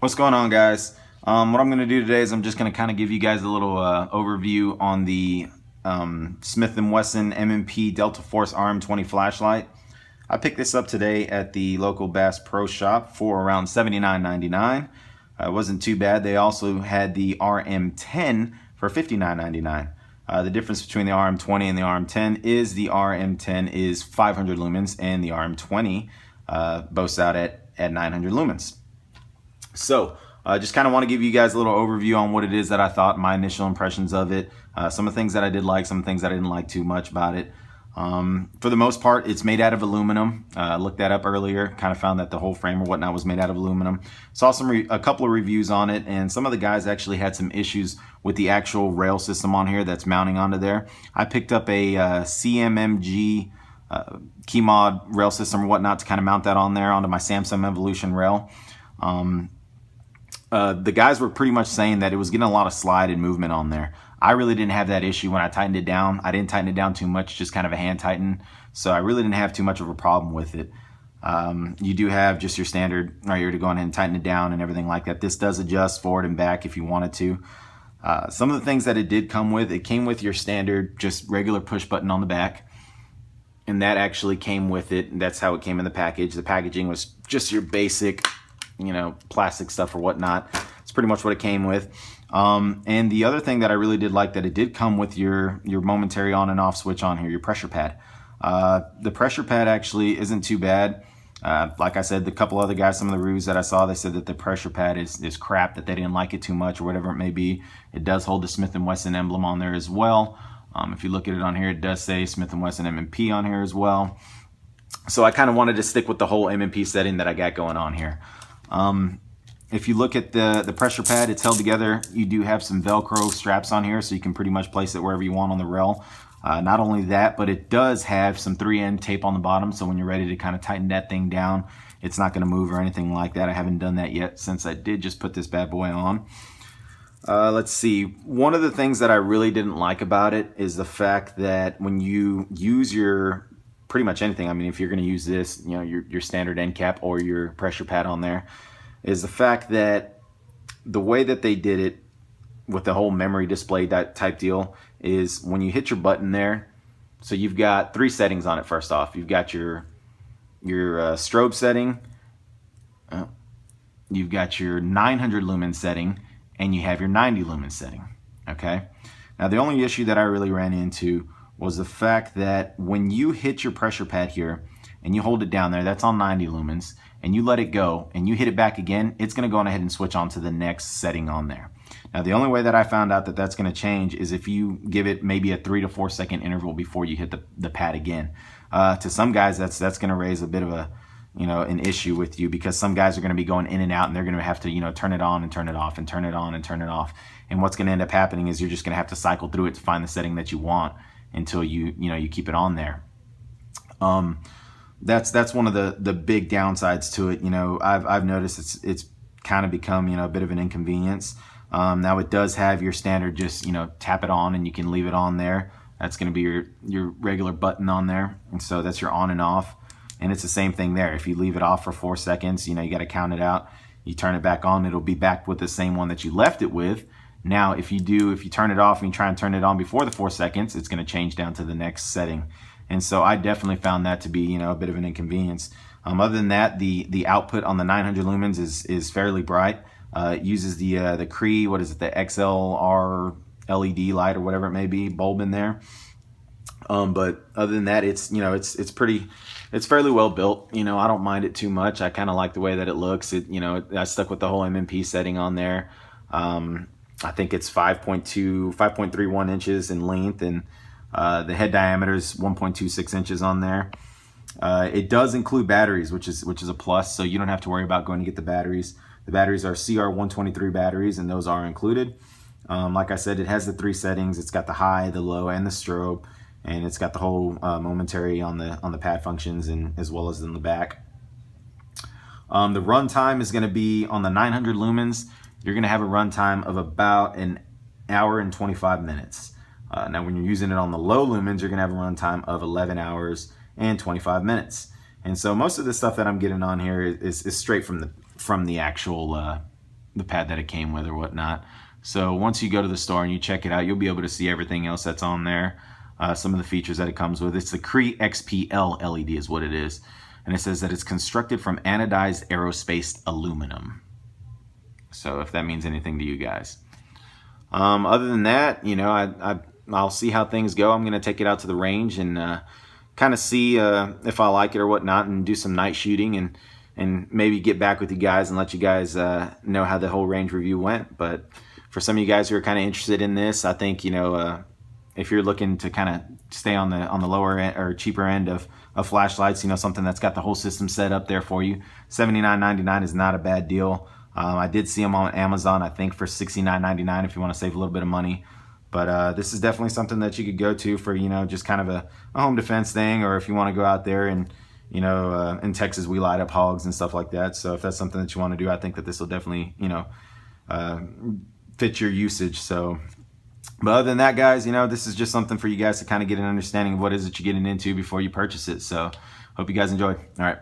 What's going on, guys? What I'm going to do today is I'm just going to kind of give you guys a little overview on the Smith & Wesson M&P Delta Force RM-20 flashlight. I picked this up today at the local Bass Pro Shop for around $79.99. It wasn't too bad. They also had the RM-10 for $59.99. The difference between the RM-20 and the RM-10 is the RM-10 is 500 lumens and the RM-20 boasts out at 900 lumens. So just kind of want to give you guys a little overview on what it is that I thought, my initial impressions of it, some of the things that I did like, some things that I didn't like too much about it. For the most part, it's made out of aluminum. Looked that up earlier, kind of found that the whole frame or whatnot was made out of aluminum. Saw a couple of reviews on it, and some of the guys actually had some issues with the actual rail system on here that's mounting onto there. I picked up a CMMG key mod rail system or whatnot to kind of mount that on there onto my Samsung Evolution rail. The guys were pretty much saying that it was getting a lot of slide and movement on there. I really didn't have that issue when I tightened it down. I didn't tighten it down too much, just kind of a hand tighten. So I really didn't have too much of a problem with it. You do have just your standard right here to go ahead and tighten it down and everything like that. This does adjust forward and back if you wanted to. Some of the things that it did come with, it came with your standard, just regular push button on the back. And that actually came with it. And that's how it came in the package. The packaging was just your basic, plastic stuff or whatnot. It's pretty much what it came with. And the other thing that I really did like, that it did come with your momentary on and off switch on here, your pressure pad. The pressure pad actually isn't too bad. Like I said, the couple other guys, some of the reviews that I saw, they said that the pressure pad is crap, that they didn't like it too much or whatever it may be. It does hold the Smith & Wesson emblem on there as well. If you look at it on here, it does say Smith & Wesson M&P on here as well. So I kind of wanted to stick with the whole M&P setting that I got going on here. If you look at the pressure pad, it's held together. You do have some Velcro straps on here, so you can pretty much place it wherever you want on the rail. Not only that, but it does have some 3N tape on the bottom, so when you're ready to kind of tighten that thing down, it's not going to move or anything like that. I haven't done that yet since I did just put this bad boy on. Let's see. One of the things that I really didn't like about it is the fact that when you use your pretty much anything, I mean, if you're going to use this, your standard end cap or your pressure pad on there, is the fact that the way that they did it with the whole memory display, that type deal, is when you hit your button there, so you've got three settings on it. First off, you've got your strobe setting, you've got your 900 lumen setting, and you have your 90 lumen setting. Okay, now the only issue that I really ran into was the fact that when you hit your pressure pad here and you hold it down there, that's on 90 lumens, and you let it go and you hit it back again, it's going to go on ahead and switch on to the next setting on there. Now the only way that I found out that that's going to change is if you give it maybe a 3 to 4 second interval before you hit the pad again. To some guys, that's going to raise a bit of a an issue with you, because some guys are going to be going in and out, and they're going to have to turn it on and turn it off and turn it on and turn it off. And what's going to end up happening is you're just going to have to cycle through it to find the setting that you want until you keep it on there. That's one of the big downsides to it. I've noticed it's kind of become a bit of an inconvenience. Now it does have your standard, just tap it on and you can leave it on there. That's going to be your regular button on there, and so that's your on and off. And it's the same thing there. If you leave it off for 4 seconds, you got to count it out. You turn it back on, it'll be back with the same one that you left it with. Now if you turn it off and you try and turn it on before the 4 seconds, it's going to change down to the next setting. And so I definitely found that to be a bit of an inconvenience. Other than that, the output on the 900 lumens is fairly bright. It uses the Cree, what is it, the XLR LED light or whatever it may be, bulb in there. But other than that, it's it's fairly well built. I don't mind it too much. I kind of like the way that it looks. I stuck with the whole M&P setting on there. I think it's 5.31 inches in length, and the head diameter is 1.26 inches on there. It does include batteries, which is a plus, so you don't have to worry about going to get the batteries. The batteries are CR123 batteries, and those are included. Like I said, it has the 3 settings. It's got the high, the low, and the strobe, and it's got the whole momentary on the pad functions, and as well as in the back. The run time is going to be on the 900 lumens. You're going to have a run time of about an hour and 25 minutes. Now when you're using it on the low lumens, you're going to have a run time of 11 hours and 25 minutes. And so most of the stuff that I'm getting on here is straight from the actual pad that it came with or whatnot. So once you go to the store and you check it out, you'll be able to see everything else that's on there. Some of the features that it comes with. It's the Cree XPL LED is what it is. And it says that it's constructed from anodized aerospace aluminum. So if that means anything to you guys. Other than that, you know, I'll see how things go. I'm going to take it out to the range and kind of see if I like it or whatnot, and do some night shooting and maybe get back with you guys and let you guys know how the whole range review went. But for some of you guys who are kind of interested in this, I think, you know, if you're looking to kind of stay on the lower end or cheaper end of flashlights, you know, something that's got the whole system set up there for you, $79.99 is not a bad deal. I did see them on Amazon, I think, for $69.99 if you want to save a little bit of money. But this is definitely something that you could go to for, you know, just kind of a home defense thing, or if you want to go out there and, you know, in Texas we light up hogs and stuff like that. So if that's something that you want to do, I think that this will definitely, you know, fit your usage. So, but other than that, guys, you know, this is just something for you guys to kind of get an understanding of what is it you're getting into before you purchase it. So hope you guys enjoyed. All right.